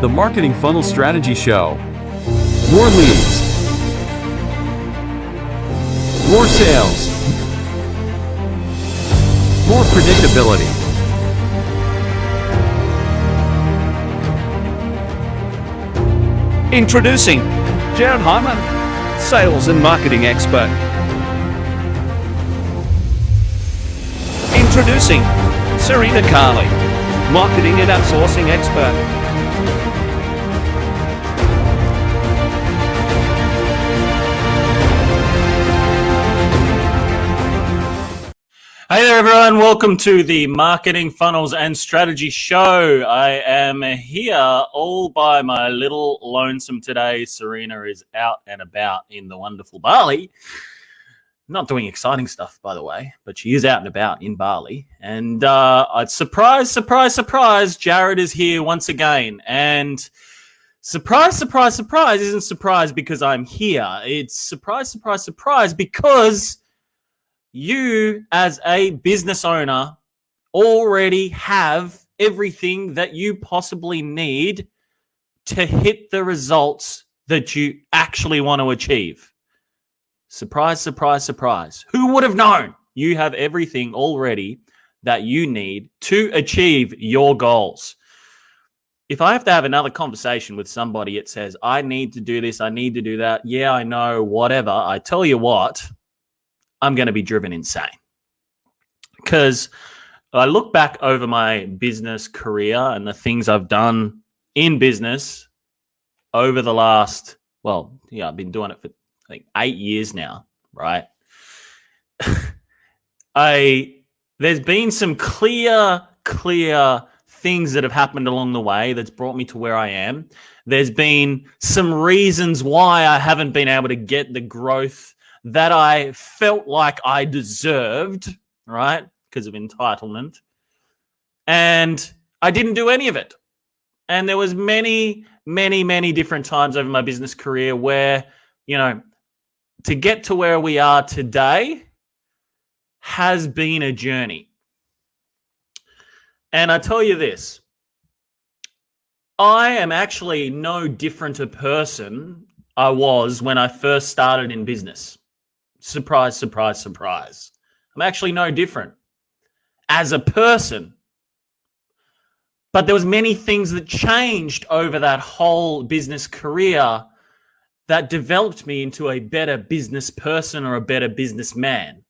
The Marketing Funnel Strategy Show. More leads. More sales. More predictability. Introducing Jared Hyman, sales and marketing expert. Introducing Serena Carly, marketing and outsourcing expert. Hey there, everyone. Welcome to the Marketing Funnels and Strategy Show. I am here all by my little lonesome today. Serena is out and about in the wonderful Bali. Not doing exciting stuff, by the way, but she is out and about in Bali. And surprise, Jared is here once again. And surprise isn't surprise because I'm here. It's surprise because you, as a business owner, already have everything that you possibly need to hit the results that you actually want to achieve. Surprise. Who would have known? You have everything already that you need to achieve your goals. If I have to have another conversation with somebody that says, I need to do this, I need to do that, yeah, I know, whatever, I tell you what, I'm going to be driven insane. Because I look back over my business career and the things I've done in business over the last, I've been doing it for, 8 years now, right? There's been some clear things that have happened along the way that's brought me to where I am. There's been some reasons why I haven't been able to get the growth that I felt like I deserved, right? Because of entitlement. And I didn't do any of it. And there was many different times over my business career where, to get to where we are today has been a journey. And I tell you this, I am actually no different a person I was when I first started in business. Surprise. I'm actually no different as a person. But there was many things that changed over that whole business career that developed me into a better business person or a better businessman.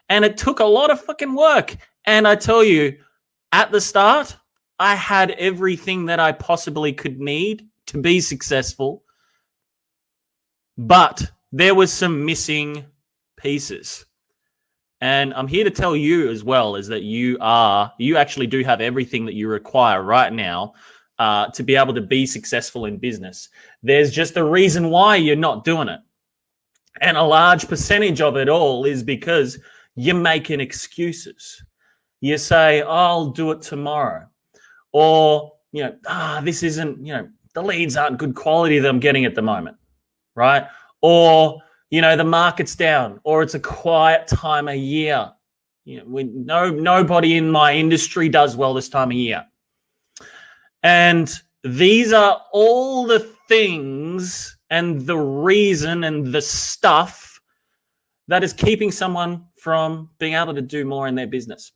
And it took a lot of fucking work. And I tell you, at the start, I had everything that I possibly could need to be successful. But there was some missing pieces. And I'm here to tell you as well is that you actually do have everything that you require right now to be able to be successful in business. There's just a reason why you're not doing it. And a large percentage of it all is because you're making excuses. You say, I'll do it tomorrow. Or, this isn't, the leads aren't good quality that I'm getting at the moment, right? Or, the market's down, or it's a quiet time of year. Nobody in my industry does well this time of year. And these are all the things and the reason and the stuff that is keeping someone from being able to do more in their business.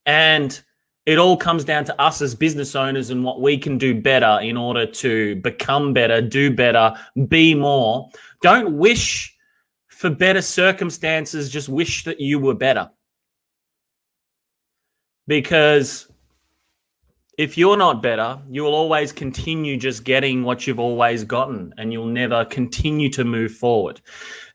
And it all comes down to us as business owners and what we can do better in order to become better, do better, be more. Don't wish for better circumstances, just wish that you were better. Because if you're not better, you will always continue just getting what you've always gotten and you'll never continue to move forward.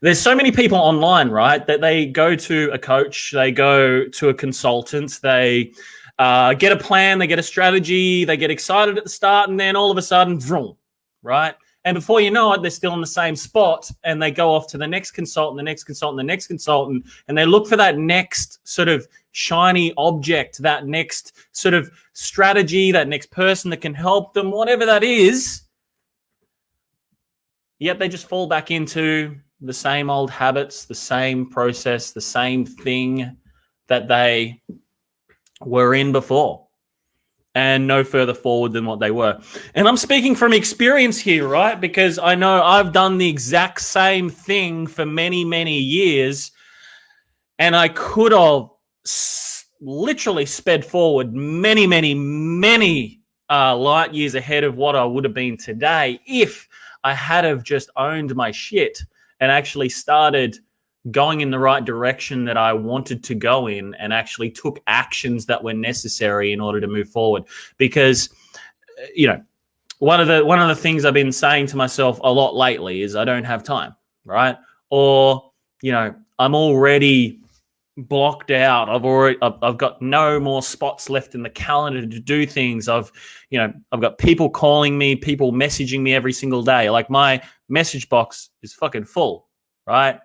There's so many people online, right, that they go to a coach, they go to a consultant, they get a plan, they get a strategy, they get excited at the start, and then all of a sudden, vroom, right? And before you know it, they're still in the same spot, and they go off to the next consultant, and they look for that next sort of shiny object, that next sort of strategy, that next person that can help them, whatever that is. Yet they just fall back into the same old habits, the same process, the same thing that they were in before. and no further forward than what they were. And I'm speaking from experience here, right? Because I know I've done the exact same thing for many, many years, and I could have literally sped forward many, many, many light years ahead of what I would have been today if I had have just owned my shit and actually started going in the right direction that I wanted to go in and actually took actions that were necessary in order to move forward. Because, one of the things I've been saying to myself a lot lately is I don't have time, right? Or, I'm already blocked out. I've got no more spots left in the calendar to do things. I've got people calling me, people messaging me every single day. Like my message box is fucking full, right?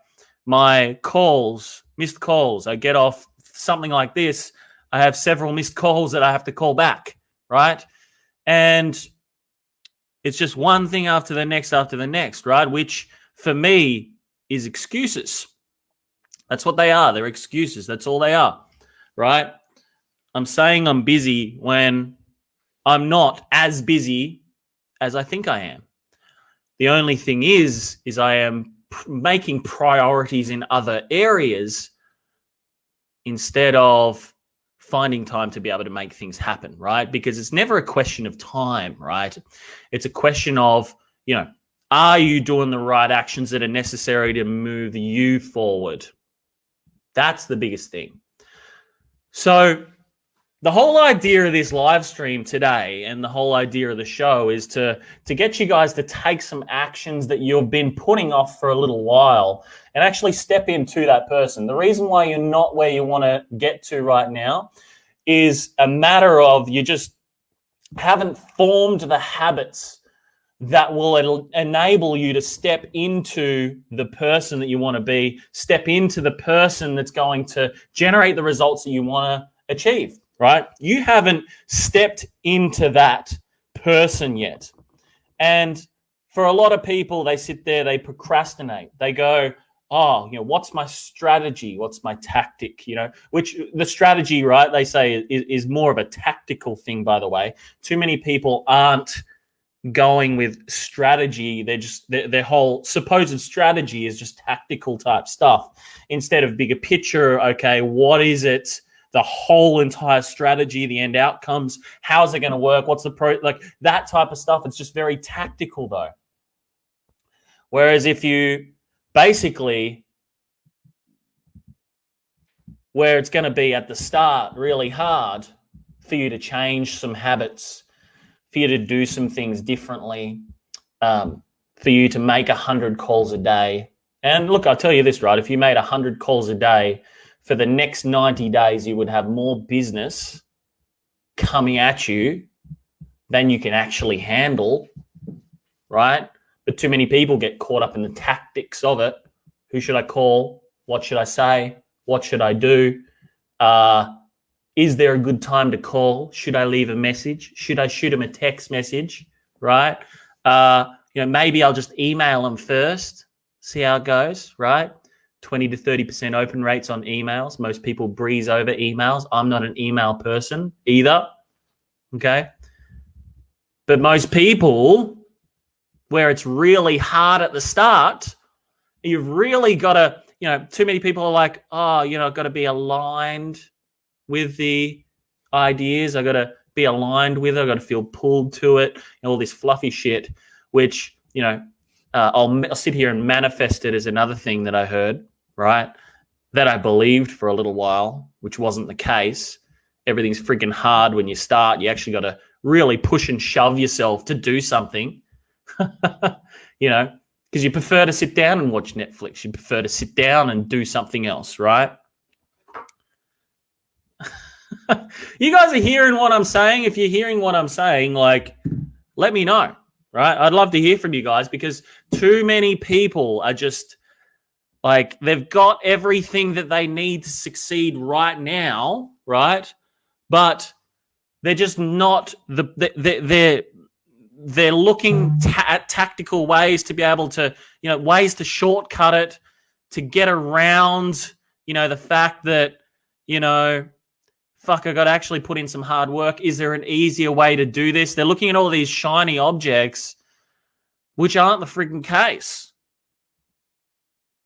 My calls, missed calls, I get off something like this, I have several missed calls that I have to call back, right? And it's just one thing after the next, right? Which for me is excuses. That's what they are. They're excuses. That's all they are, right? I'm saying I'm busy when I'm not as busy as I think I am. The only thing is I am making priorities in other areas instead of finding time to be able to make things happen, right? Because it's never a question of time, right? It's a question of, are you doing the right actions that are necessary to move you forward? That's the biggest thing. So the whole idea of this live stream today and the whole idea of the show is to get you guys to take some actions that you've been putting off for a little while and actually step into that person. The reason why you're not where you want to get to right now is a matter of you just haven't formed the habits that will enable you to step into the person that you want to be, step into the person that's going to generate the results that you want to achieve. Right? You haven't stepped into that person yet. And for a lot of people, they sit there, they procrastinate. They go, what's my strategy? What's my tactic? Which the strategy, right, they say is more of a tactical thing, by the way. Too many people aren't going with strategy. They're just, their whole supposed strategy is just tactical type stuff instead of bigger picture. Okay, what is it? The whole entire strategy, the end outcomes, how's it going to work? What's the like that type of stuff? It's just very tactical though. Whereas if you basically, where it's going to be at the start really hard for you to change some habits, for you to do some things differently, for you to make 100 calls a day. And look, I'll tell you this, right? If you made 100 calls a day, for the next 90 days, you would have more business coming at you than you can actually handle, right? But too many people get caught up in the tactics of it. Who should I call? What should I say? What should I do? Is there a good time to call? Should I leave a message? Should I shoot them a text message, right? Maybe I'll just email them first, see how it goes, right? 20 to 30% open rates on emails. Most people breeze over emails. I'm not an email person either, okay? But most people, where it's really hard at the start, you've really got to, too many people are like, I've got to be aligned with the ideas. I've got to be aligned with it. I've got to feel pulled to it and all this fluffy shit, which, I'll sit here and manifest it as another thing that I heard, right? That I believed for a little while, which wasn't the case. Everything's freaking hard when you start. You actually got to really push and shove yourself to do something, because you prefer to sit down and watch Netflix. You prefer to sit down and do something else, right? You guys are hearing what I'm saying? If you're hearing what I'm saying, let me know. Right? I'd love to hear from you guys because too many people are just they've got everything that they need to succeed right now, right? But they're just not they're looking at tactical ways to be able to, ways to shortcut it, to get around, the fact that, fuck, I got to actually put in some hard work. Is there an easier way to do this? They're looking at all these shiny objects, which aren't the freaking case.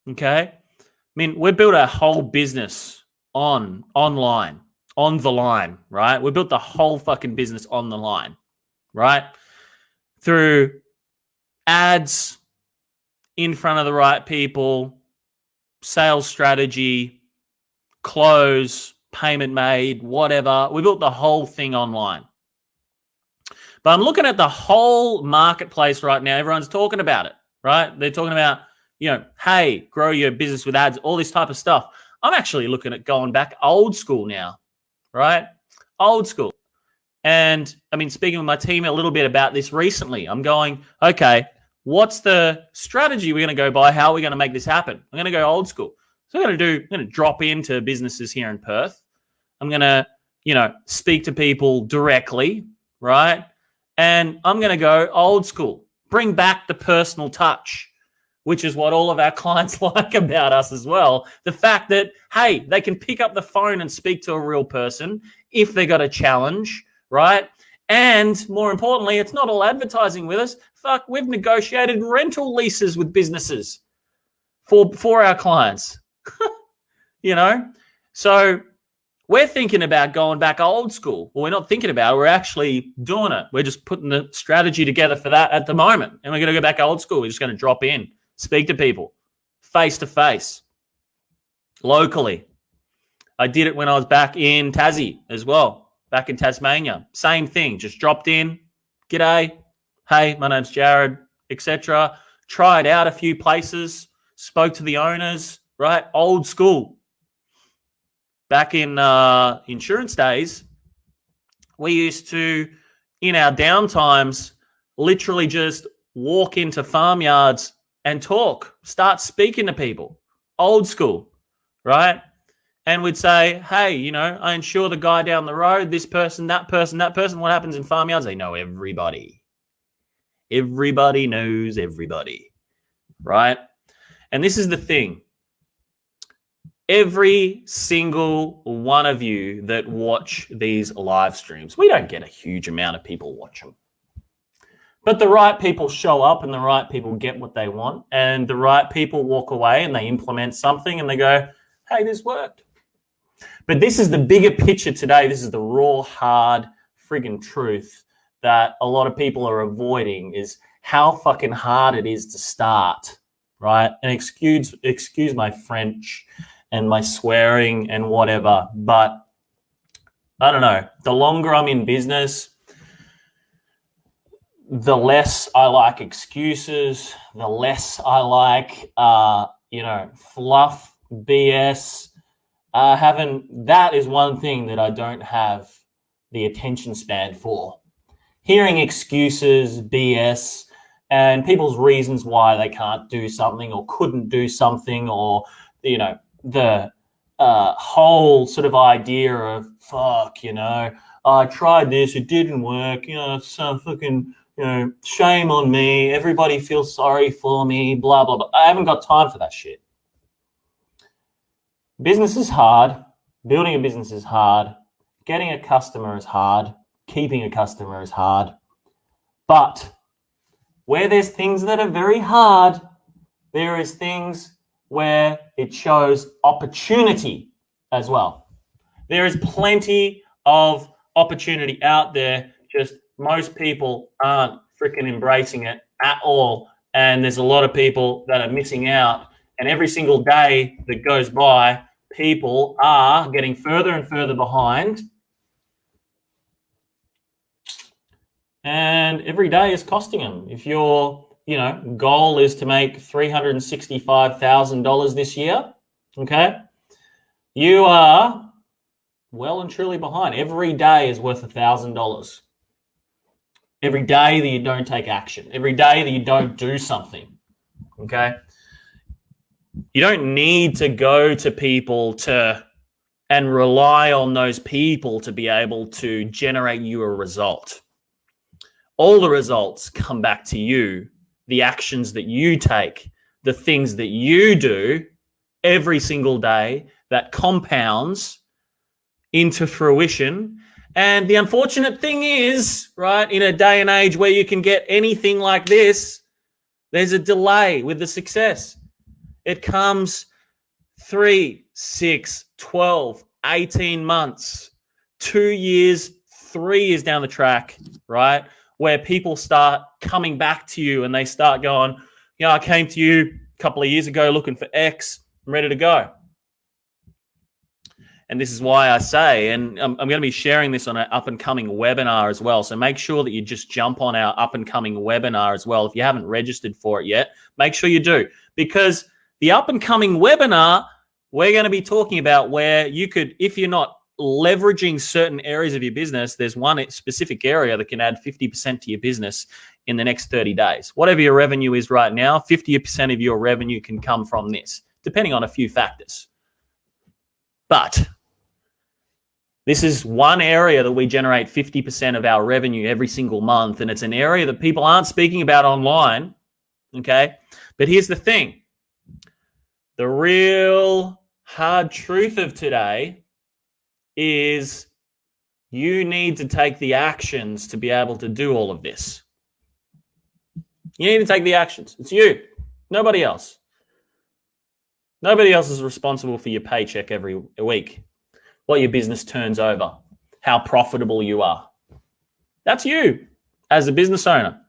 Okay? I mean, we built our whole business online, on the line, right? We built the whole fucking business on the line, right? Through ads in front of the right people, sales strategy, close, payment made, whatever. We built the whole thing online. But I'm looking at the whole marketplace right now. Everyone's talking about it, right? They're talking about, hey, grow your business with ads, all this type of stuff. I'm actually looking at going back old school now, right? Old school. And I mean, speaking with my team a little bit about this recently, I'm going, okay, what's the strategy we're going to go by? How are we going to make this happen? I'm going to go old school. So I'm going to drop into businesses here in Perth. I'm going to, speak to people directly, right? And I'm going to go old school, bring back the personal touch, which is what all of our clients like about us as well. The fact that, hey, they can pick up the phone and speak to a real person if they got a challenge, right? And more importantly, it's not all advertising with us. Fuck, we've negotiated rental leases with businesses for our clients, So we're thinking about going back old school. Well, we're not thinking about it. We're actually doing it. We're just putting the strategy together for that at the moment. And we're going to go back old school. We're just going to drop in, speak to people face to face, locally. I did it when I was back in Tassie as well. Back in Tasmania, same thing. Just dropped in. G'day. Hey, my name's Jared, etc. Tried out a few places. Spoke to the owners. Right, old school. Back in insurance days, we used to, in our downtimes, literally just walk into farmyards and talk. Start speaking to people. Old school, right? And we'd say, hey, I insure the guy down the road, this person, that person, that person. What happens in farmyards? They know everybody. Everybody knows everybody, right? And this is the thing. Every single one of you that watch these live streams, we don't get a huge amount of people watch them. But the right people show up and the right people get what they want. And the right people walk away and they implement something and they go, hey, this worked. But this is the bigger picture today. This is the raw, hard, friggin' truth that a lot of people are avoiding is how fucking hard it is to start, right? And excuse my French and my swearing and whatever, but I don't know. The longer I'm in business, the less I like excuses, the less I like, fluff, BS. That is one thing that I don't have the attention span for. Hearing excuses, BS, and people's reasons why they can't do something or couldn't do something or, the whole sort of idea of, fuck, I tried this, it didn't work, it's so fucking, shame on me, everybody feels sorry for me, blah, blah, blah. I haven't got time for that shit. Business is hard. Building a business is hard. Getting a customer is hard. Keeping a customer is hard. But where there's things that are very hard, there is things where it shows opportunity as well. There is plenty of opportunity out there. Just most people aren't freaking embracing it at all. And there's a lot of people that are missing out. And every single day that goes by, people are getting further and further behind. And every day is costing them. If your, goal is to make $365,000 this year, okay, you are well and truly behind. Every day is worth $1,000. Every day that you don't take action, every day that you don't do something, okay? You don't need to go to people and rely on those people to be able to generate you a result. All the results come back to you, the actions that you take, the things that you do every single day that compounds into fruition. And the unfortunate thing is, right, in a day and age where you can get anything like this, there's a delay with the success. It comes 3, 6, 12, 18 months, 2 years, 3 years down the track, right, where people start coming back to you and they start going, I came to you a couple of years ago looking for X, I'm ready to go. And this is why I say, and I'm going to be sharing this on an up-and-coming webinar as well. So make sure that you just jump on our up-and-coming webinar as well. If you haven't registered for it yet, make sure you do. Because the up-and-coming webinar, we're going to be talking about where you could, if you're not leveraging certain areas of your business, there's one specific area that can add 50% to your business in the next 30 days. Whatever your revenue is right now, 50% of your revenue can come from this, depending on a few factors. But this is one area that we generate 50% of our revenue every single month, and it's an area that people aren't speaking about online, okay? But here's the thing. The real hard truth of today is you need to take the actions to be able to do all of this. You need to take the actions. It's you, nobody else. Nobody else is responsible for your paycheck every week, what your business turns over, how profitable you are. That's you as a business owner,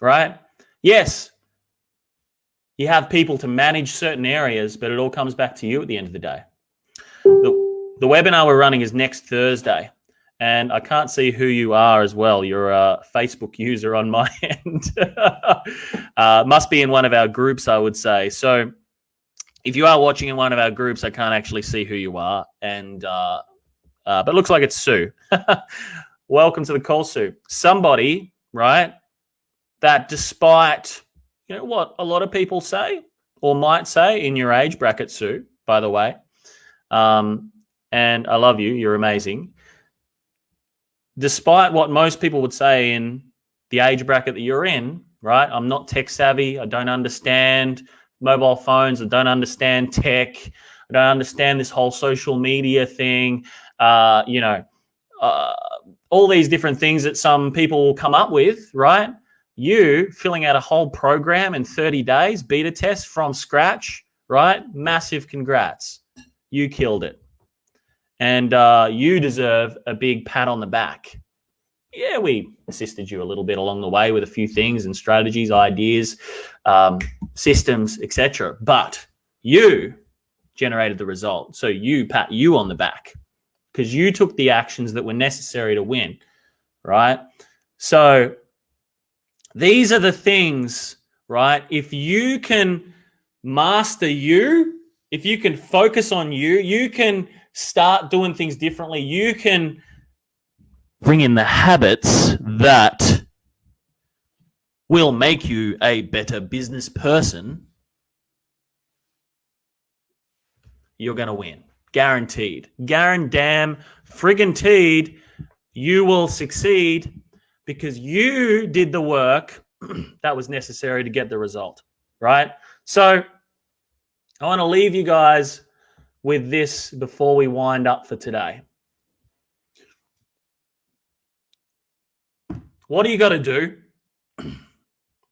right? Yes, you have people to manage certain areas, but it all comes back to you at the end of the day. The webinar we're running is next Thursday, and I can't see who you are as well. You're a Facebook user on my end. Must be in one of our groups, I would say. So if you are watching in one of our groups, I can't actually see who you are, and but it looks like it's Sue. Welcome to the call, Sue. Somebody, right, that despite, what a lot of people say or might say in your age bracket, Sue, by the way, and I love you, you're amazing. Despite what most people would say in the age bracket that you're in, right, I'm not tech savvy, I don't understand mobile phones, I don't understand tech, I don't understand this whole social media thing, all these different things that some people will come up with, right? You filling out a whole program in 30 days, beta test from scratch, right? Massive congrats. You killed it. And you deserve a big pat on the back. Yeah, we assisted you a little bit along the way with a few things and strategies, ideas, systems, etc. But you generated the result. So you pat you on the back because you took the actions that were necessary to win, right? So these are the things, right? If you can master you, if you can focus on you, you can start doing things differently. You can bring in the habits that will make you a better business person. You're going to win. Guaranteed. Guaranteed, friggin' you will succeed because you did the work that was necessary to get the result, right? So I want to leave you guys with this before we wind up for today. What do you got to do? I'm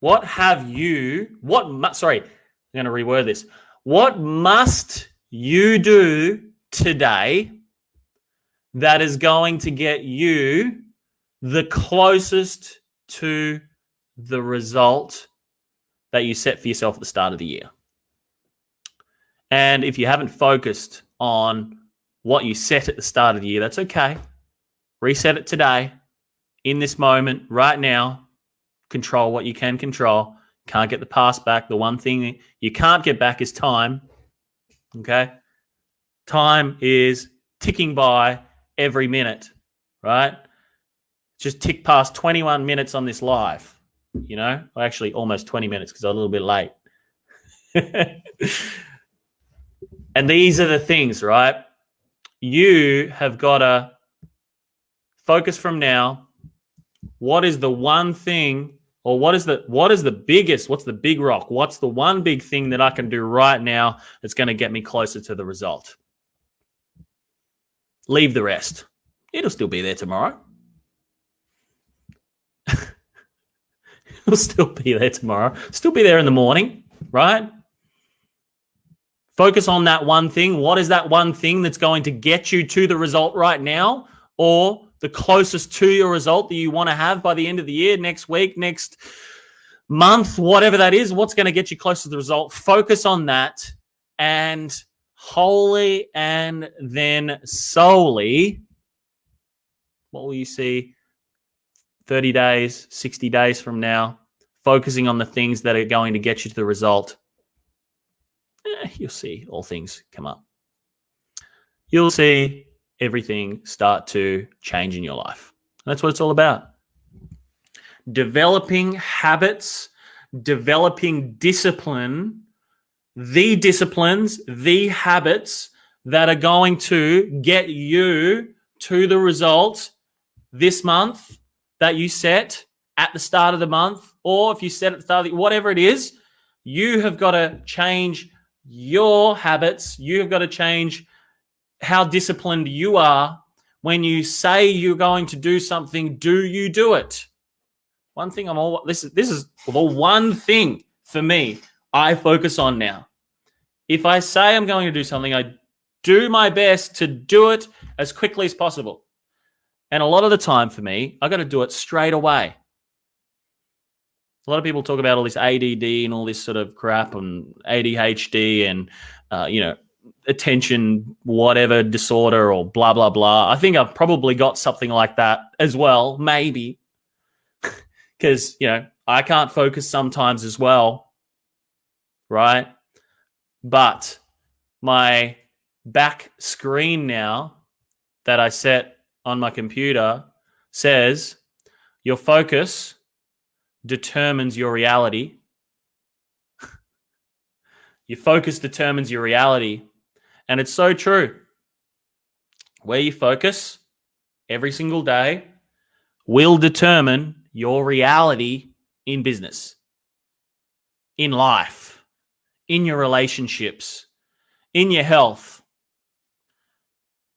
going to reword this. What must you do today that is going to get you the closest to the result that you set for yourself at the start of the year? And if you haven't focused on what you set at the start of the year, that's okay. Reset it today, in this moment, right now. Control what you can control. Can't get the past back. The one thing you can't get back is time. Okay? Time is ticking by every minute, right? Just tick past 21 minutes on this live, Well, actually almost 20 minutes because I was a little bit late. And these are the things, right? You have got to focus from now. What is the one thing, or what's the big rock? What's the one big thing that I can do right now that's going to get me closer to the result? Leave the rest. It'll still be there tomorrow. It'll still be there tomorrow. Still be there in the morning, right? Focus on that one thing. What is that one thing that's going to get you to the result right now, or the closest to your result that you want to have by the end of the year, next week, next month, whatever that is? What's going to get you close to the result? Focus on that, and wholly and then solely, what will you see 30 days, 60 days from now? Focusing on the things that are going to get you to the result. You'll see all things come up. You'll see everything start to change in your life. That's what it's all about. Developing habits, developing discipline, the disciplines, the habits that are going to get you to the result this month that you set at the start of the month, or if you set at the start of the, whatever it is, you have got to change your habits. You have got to change how disciplined you are. When you say you're going to do something, do you do it? One thing this is the one thing for me I focus on now. If I say I'm going to do something, I do my best to do it as quickly as possible. And a lot of the time for me, I got to do it straight away. A lot of people talk about all this ADD and all this sort of crap and ADHD and, attention, whatever disorder or blah, blah, blah. I think I've probably got something like that as well, maybe. Because, I can't focus sometimes as well, right? But my back screen now that I set on my computer says your focus determines your reality. Your focus determines your reality. And it's so true. Where you focus every single day will determine your reality in business, in life, in your relationships, in your health,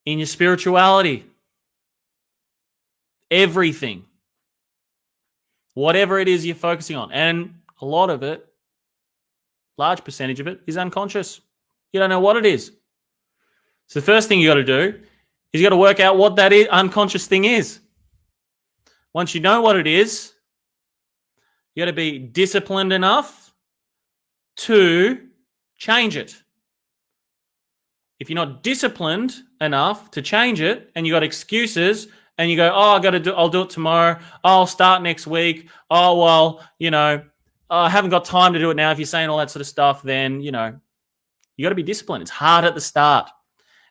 in your spirituality, everything. Whatever it is you're focusing on. And a lot of it, large percentage of it, is unconscious. You don't know what it is. So the first thing you got to do is you got to work out what that unconscious thing is. Once you know what it is, you got to be disciplined enough to change it. If you're not disciplined enough to change it and you got excuses and you go, I'll do it tomorrow. I'll start next week. Oh, well, I haven't got time to do it now. If you're saying all that sort of stuff, then, you got to be disciplined. It's hard at the start.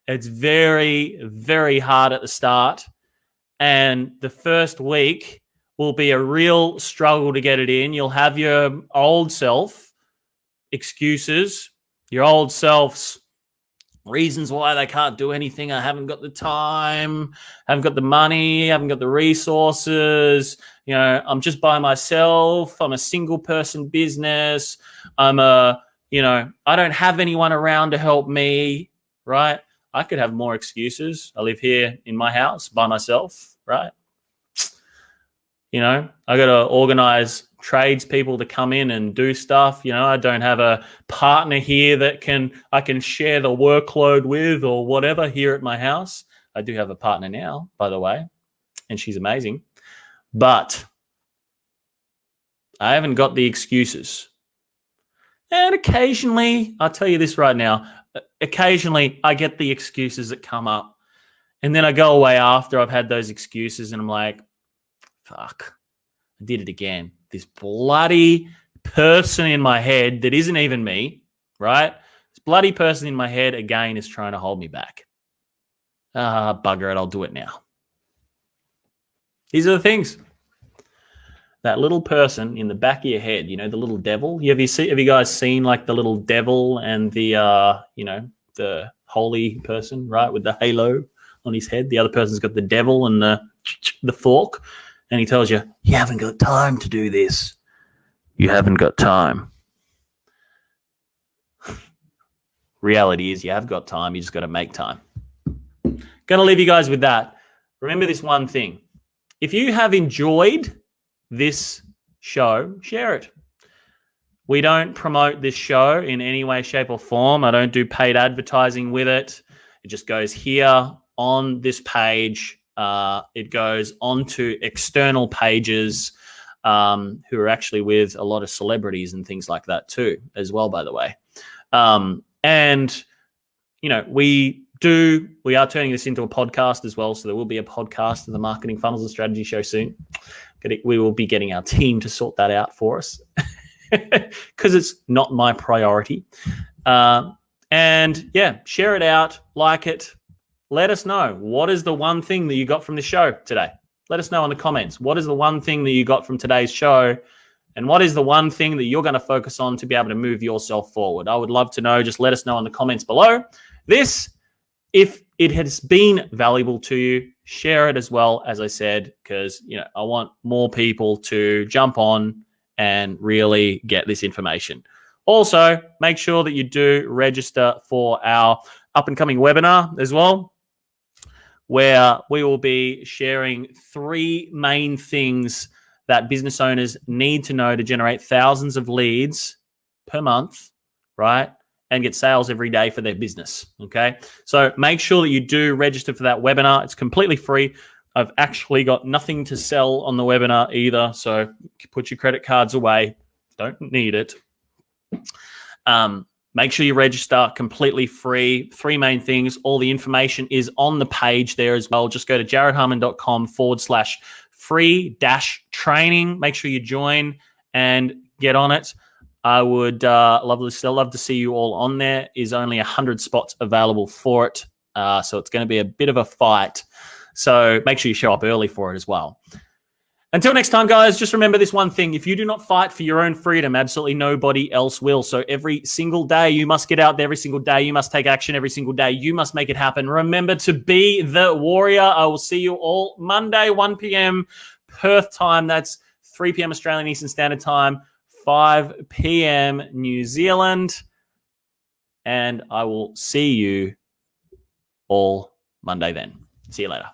It's very, very hard at the start. And the first week will be a real struggle to get it in. You'll have your old self excuses, your old self's reasons why they can't do anything. I haven't got the time, haven't got the money, haven't got the resources. I'm just by myself. I'm a single person business. I don't have anyone around to help me, right? I could have more excuses. I live here in my house by myself, right? I got to organize tradespeople to come in and do stuff. I don't have a partner here that I can share the workload with or whatever here at my house. I do have a partner now, by the way, and she's amazing. But I haven't got the excuses. And occasionally, I'll tell you this right now, occasionally I get the excuses that come up. And then I go away after I've had those excuses and I'm like, fuck, I did it again. This bloody person in my head that isn't even me, right? This bloody person in my head, again, is trying to hold me back. Bugger it, I'll do it now. These are the things. That little person in the back of your head, the little devil. Have you guys seen like the little devil and the holy person, right, with the halo on his head? The other person's got the devil and the fork, and he tells you, you haven't got time to do this. You haven't got time. Reality is you have got time. You just got to make time. Going to leave you guys with that. Remember this one thing. If you have enjoyed this show, share it. We don't promote this show in any way, shape, or form. I don't do paid advertising with it. It just goes here on this page. It goes onto external pages who are actually with a lot of celebrities and things like that too, as well, by the way. And, you know, we are turning this into a podcast as well. So there will be a podcast of the Marketing Funnels and Strategy Show soon. We will be getting our team to sort that out for us because it's not my priority. And yeah, share it out, like it. Let us know, what is the one thing that you got from the show today? Let us know in the comments. What is the one thing that you got from today's show? And what is the one thing that you're going to focus on to be able to move yourself forward? I would love to know. Just let us know in the comments below. If it has been valuable to you, share it as well, as I said, because I want more people to jump on and really get this information. Also, make sure that you do register for our up-and-coming webinar as well, where we will be sharing 3 main things that business owners need to know to generate thousands of leads per month, right? And get sales every day for their business, okay? So make sure that you do register for that webinar. It's completely free. I've actually got nothing to sell on the webinar either, so put your credit cards away. Don't need it. Make sure you register, completely free. 3 main things. All the information is on the page there as well. Just go to jaredharmon.com/free-training. Make sure you join and get on it. I would love to see you all on there. Is only 100 spots available for it. So it's going to be a bit of a fight. So make sure you show up early for it as well. Until next time, guys, just remember this one thing. If you do not fight for your own freedom, absolutely nobody else will. So every single day you must get out there. Every single day you must take action. Every single day you must make it happen. Remember to be the warrior. I will see you all Monday, 1 p.m. Perth time. That's 3 p.m. Australian Eastern Standard Time, 5 p.m. New Zealand. And I will see you all Monday then. See you later.